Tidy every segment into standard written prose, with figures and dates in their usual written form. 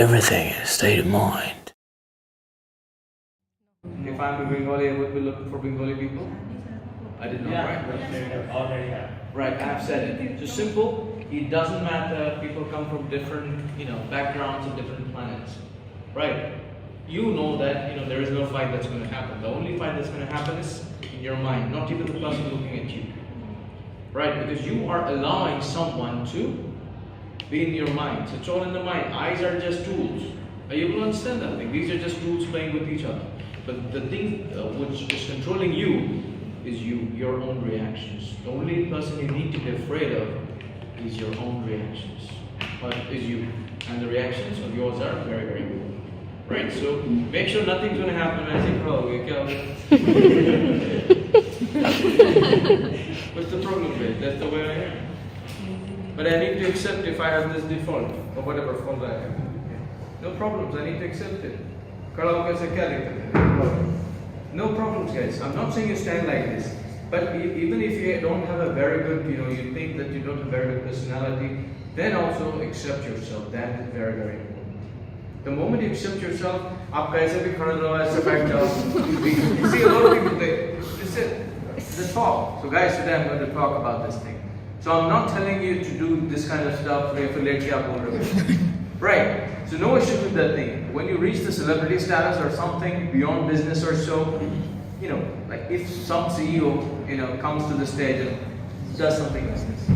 Everything is state of mind. If I'm a Bengali, I would be looking for Bengali people. I did not, right? Already have. Right, I have said it. So simple. It doesn't matter. People come from different, backgrounds and different planets, right? You know that there is no fight that's going to happen. The only fight that's going to happen is in your mind, not even the person looking at you, right? Because you are allowing someone to be in your mind. So it's all in the mind. Eyes are just tools. Are you able to understand that thing? These are just tools playing with each other. But the thing which is controlling you is your own reactions. The only person you need to be afraid of is your own reactions. But is you. And the reactions of yours are very, very good. Right? So make sure nothing's going to happen when I say, oh, what's the problem with it? That's the way I am. But I need to accept if I have this default or whatever fault I have. No problems, I need to accept it. No problems, guys. I'm not saying you stand like this. But even if you don't have a very good, you think that you don't have a very good personality, then also accept yourself. That is very, very important. The moment you accept yourself, you see a lot of people, this is the talk. So guys, today I'm going to talk about this thing. So I'm not telling you to do this kind of stuff, right? So no issue with that thing. When you reach the celebrity status or something beyond business or so, like if some CEO, comes to the stage and does something like this.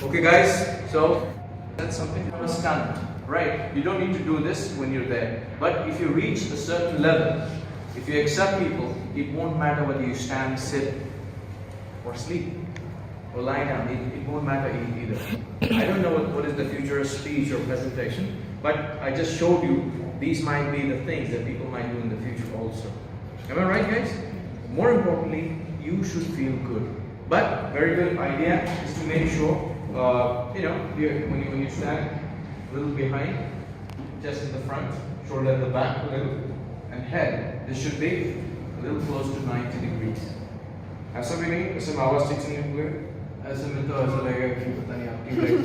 Okay guys, so that's something of a stunt, right? You don't need to do this when you're there. But if you reach a certain level, if you accept people, it won't matter whether you stand, sit, or sleep, or lie down. It won't matter either. I don't know what is the future of speech or presentation, but I just showed you these might be the things that people might do in the future also. Am I right, guys? More importantly, you should feel good. But very good idea is to make sure, when you stand a little behind, just in the front, shoulder in the back a little, and head. This should be a little close to 90 degrees. ऐसा भी नहीं, ऐसे आवाज ठीक से नहीं हुए, ऐसे में तो ऐसा लगेगा कि पता नहीं आपकी break.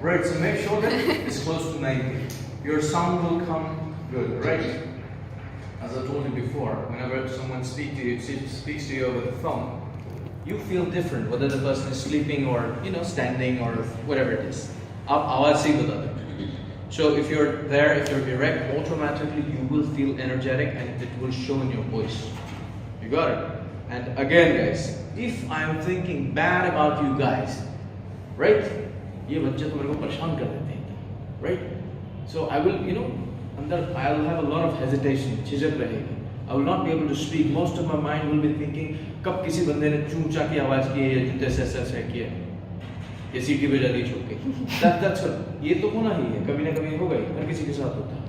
Right, so make sure that it's close to 90. Your sound will come good, right? As I told you before, whenever someone speaks to you over the phone, you feel different whether the person is sleeping or standing or whatever it is. So if you're there, if you're erect, automatically you will feel energetic and it will show in your voice. You got it? And again, guys, if I'm thinking bad about you guys, right? Right? So I will, I'll have a lot of hesitation. I will not be able to speak. Most of my mind will be thinking, कब किसी बंदे ने चूंचा की आवाज की है या जूते से ऐसा किया ये सीटी बजा दी छुप के that's what ये तो होना ही है कभी ना कभी होगा ही हर किसी के साथ होता है.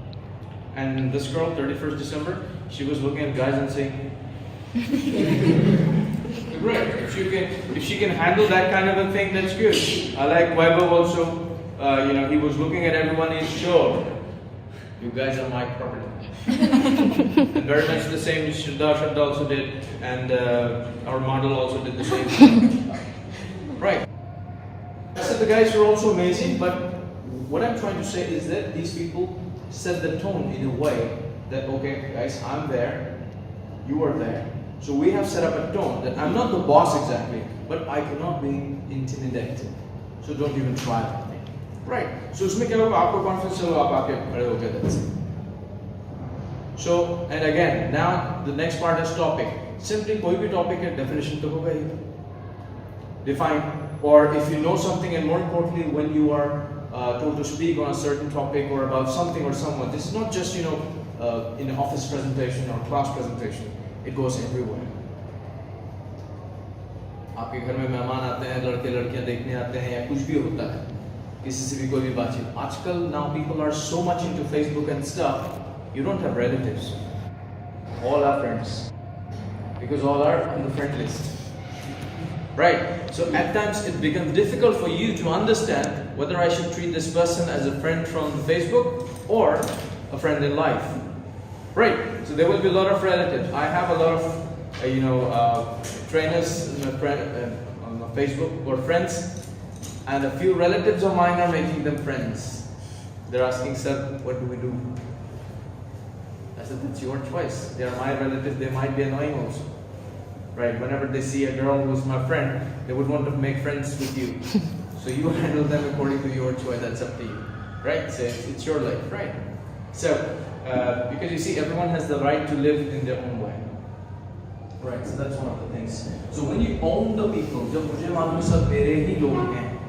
And this girl, 31st December, she was looking at guys and saying, great, if she can handle that kind of a thing, that's good. I like Vaibhav also. He was looking at everyone. He's sure you guys are my property. And very much the same Shraddha also did, and our model also did the same. Right. I said the guys are also amazing, but what I'm trying to say is that these people set the tone in a way that, okay, guys, I'm there, you are there. So we have set up a tone that I'm not the boss exactly, but I cannot be intimidated. So don't even try that thing. Right. So उसमें क्या होगा आपको confidence चलो आप आके खड़े हो गए that's it. So and again now the next part is topic. Simply कोई भी topic है definition तो होगा ही. Define, or if you know something, and more importantly when you are told to speak on a certain topic or about something or someone, this is not just in an office presentation or class presentation. It goes everywhere. आपके घर में मेहमान आते हैं, लड़के लड़कियां देखने आते हैं या कुछ भी होता है, किसी से भी कोई भी बातचीत. आजकल now people are so much into Facebook and stuff, you don't have relatives. All are friends. Because all are on the friend list. Right? So at times it becomes difficult for you to understand whether I should treat this person as a friend from Facebook or a friend in life. Right? So there will be a lot of relatives. I have a lot of, trainers on Facebook or friends, and a few relatives of mine are making them friends. They're asking, sir, what do we do? I said, it's your choice. They are my relatives, they might be annoying also. Right? Whenever they see a girl who's my friend, they would want to make friends with you. So you handle them according to your choice, that's up to you. Right? So it's your life, right? So, because you see, everyone has the right to live in their own way. Right, so that's one of the things. So when you own the people, जब मुझे मालूम सब मेरे ही लोग हैं,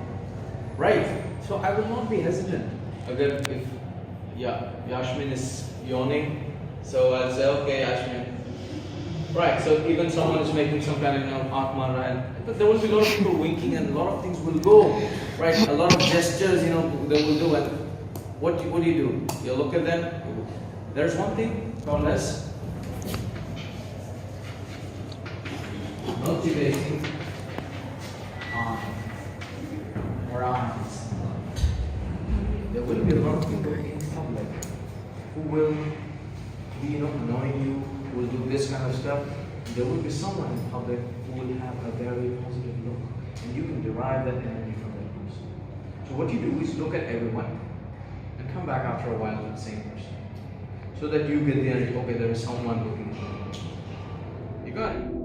right? So I will not be hesitant. Agar if Yashmin is yawning, so I'll say, okay, Yashmin. Right, so even someone is making some kind of atma, right? But there will be a lot of people winking and a lot of things will go, right? A lot of gestures, they will do. And what do you do? You look at them. There's one thing called as motivating or eyes. There will be a lot of people in public who will be annoying you, who will do this kind of stuff. There will be someone in public who will have a very positive look, and you can derive that energy from that person. So what you do is look at everyone and come back after a while to the same person, so that you get the energy. Okay, there is someone looking at me. You got it.